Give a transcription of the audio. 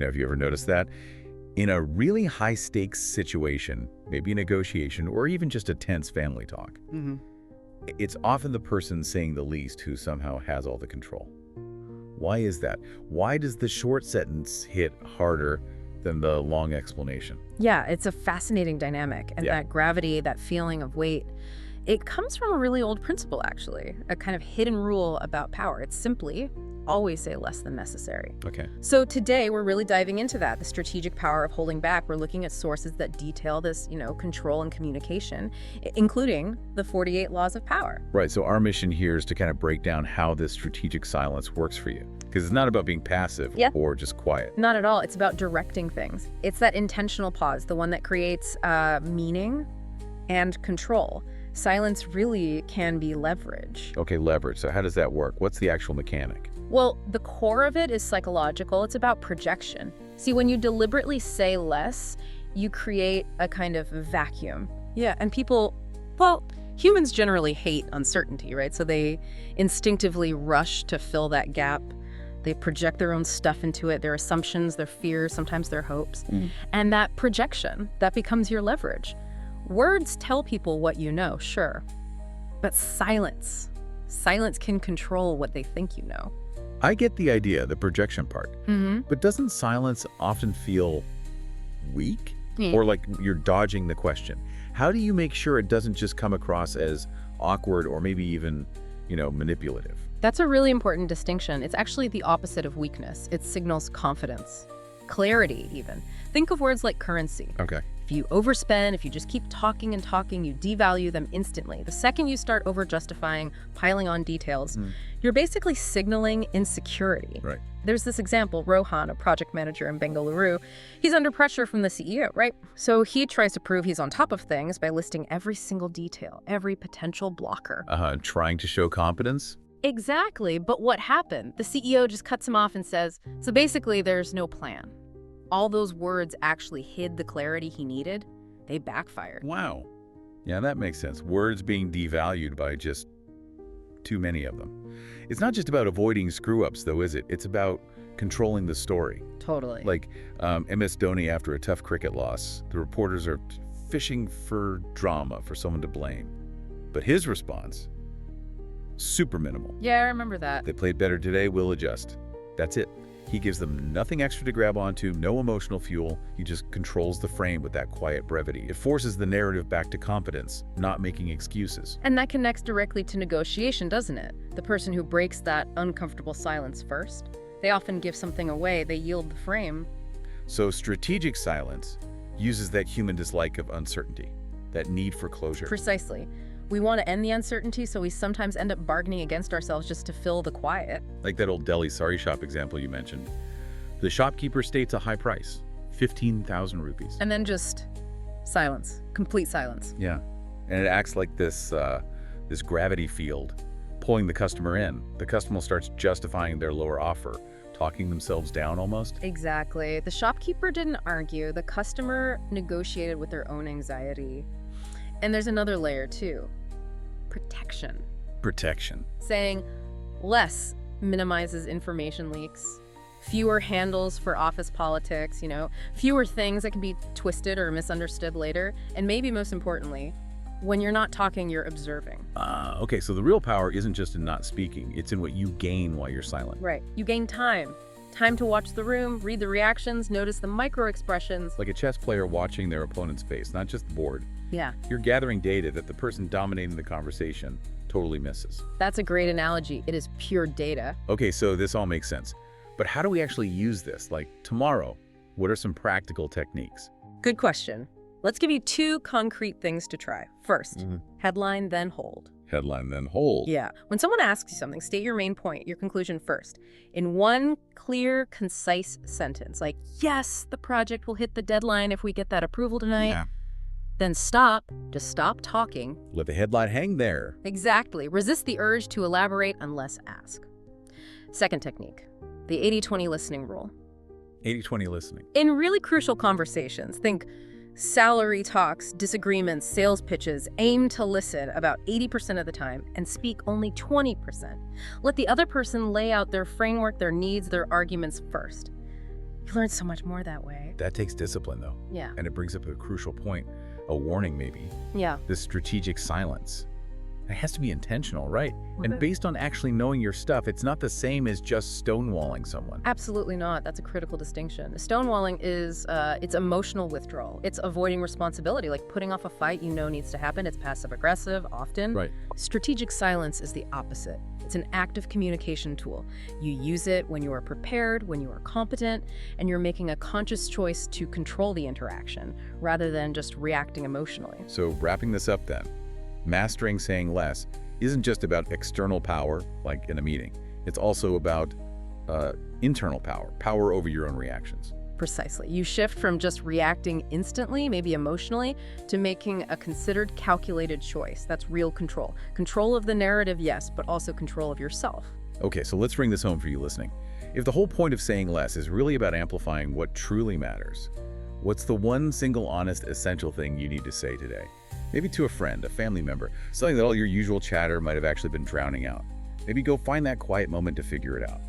Now, have you ever noticed that? In a really high-stakes situation, maybe a negotiation or even just a tense family talk, it's often the person saying the least who somehow has all the control. Why is that? Why does the short sentence hit harder than the long explanation? Yeah, it's a fascinating dynamic. And that gravity, that feeling of weight, it comes from a really old principle, actually, a kind of hidden rule about power. It's simply always say less than necessary. Okay. So today we're really diving into that, the strategic power of holding back. We're looking at sources that detail this, control and communication, including the 48 laws of power. Right, so our mission here is to kind of break down how this strategic silence works for you. Because it's not about being passive or just quiet. Not at all. It's about directing things. It's that intentional pause, the one that creates meaning and control. Silence really can be leverage. Okay, leverage. So how does that work? What's the actual mechanic? Well, the core of it is psychological. It's about projection. See, when you deliberately say less, you create a kind of vacuum. Yeah, and humans generally hate uncertainty, right? So they instinctively rush to fill that gap. They project their own stuff into it, their assumptions, their fears, sometimes their hopes. And that projection, that becomes your leverage. Words tell people what you know, sure, but silence can control what they think you know. I get the idea, the projection part. But doesn't silence often feel weak? Or like you're dodging the question? How do you make sure it doesn't just come across as awkward or maybe even, manipulative? That's a really important distinction. It's actually the opposite of weakness. It signals confidence, clarity even. Think of words like currency. Okay. If you overspend, if you just keep talking and talking, you devalue them instantly. The second you start over-justifying, piling on details, you're basically signaling insecurity. Right. There's this example, Rohan, a project manager in Bengaluru. He's under pressure from the CEO, right? So he tries to prove he's on top of things by listing every single detail, every potential blocker. Trying to show competence? Exactly, but what happened? The CEO just cuts him off and says, so basically there's no plan. All those words actually hid the clarity he needed. They backfired. Wow. Yeah, that makes sense. Words being devalued by just too many of them. It's not just about avoiding screw-ups, though, is it? It's about controlling the story. Totally. Like MS Dhoni after a tough cricket loss. The reporters are fishing for drama, for someone to blame. But his response, super minimal. Yeah, I remember that. They played better today, we'll adjust. That's it. He gives them nothing extra to grab onto, no emotional fuel. He just controls the frame with that quiet brevity. It forces the narrative back to competence, not making excuses. And that connects directly to negotiation, doesn't it? The person who breaks that uncomfortable silence first, they often give something away, they yield the frame. So strategic silence uses that human dislike of uncertainty, that need for closure. Precisely. We want to end the uncertainty, so we sometimes end up bargaining against ourselves just to fill the quiet. Like that old Delhi sari shop example you mentioned. The shopkeeper states a high price, 15,000 rupees. And then just silence, complete silence. Yeah, and it acts like this gravity field, pulling the customer in. The customer starts justifying their lower offer, talking themselves down almost. Exactly. The shopkeeper didn't argue. The customer negotiated with their own anxiety. And there's another layer too. Protection. Protection. Saying less minimizes information leaks, fewer handles for office politics, fewer things that can be twisted or misunderstood later, and maybe most importantly, when you're not talking, you're observing. Okay, so the real power isn't just in not speaking, it's in what you gain while you're silent. Right. You gain time. Time to watch the room, read the reactions, notice the micro-expressions. Like a chess player watching their opponent's face, not just the board. Yeah. You're gathering data that the person dominating the conversation totally misses. That's a great analogy. It is pure data. Okay, so this all makes sense. But how do we actually use this? Like tomorrow, what are some practical techniques? Good question. Let's give you two concrete things to try. First, headline, then hold. Headline, then hold. Yeah. When someone asks you something, state your main point, your conclusion first. In one clear, concise sentence, like, yes, the project will hit the deadline if we get that approval tonight. Yeah. Then stop. Just stop talking. Let the headline hang there. Exactly. Resist the urge to elaborate unless asked. Second technique, the 80-20 listening rule. 80-20 listening. In really crucial conversations, think salary talks, disagreements, sales pitches, aim to listen about 80% of the time and speak only 20%. Let the other person lay out their framework, their needs, their arguments first. You learn so much more that way. That takes discipline, though. Yeah. And it brings up a crucial point, a warning maybe. Yeah. This strategic silence. It has to be intentional, right? And based on actually knowing your stuff, it's not the same as just stonewalling someone. Absolutely not. That's a critical distinction. Stonewalling is, it's emotional withdrawal. It's avoiding responsibility, like putting off a fight you know needs to happen. It's passive-aggressive, often. Right. Strategic silence is the opposite. It's an active communication tool. You use it when you are prepared, when you are competent, and you're making a conscious choice to control the interaction, rather than just reacting emotionally. So wrapping this up then, mastering saying less isn't just about external power, like in a meeting. It's also about internal power, power over your own reactions. Precisely. You shift from just reacting instantly, maybe emotionally, to making a considered, calculated choice. That's real control. Control of the narrative, yes, but also control of yourself. Okay, so let's bring this home for you listening. If the whole point of saying less is really about amplifying what truly matters, what's the one single honest, essential thing you need to say today? Maybe to a friend, a family member, something that all your usual chatter might have actually been drowning out. Maybe go find that quiet moment to figure it out.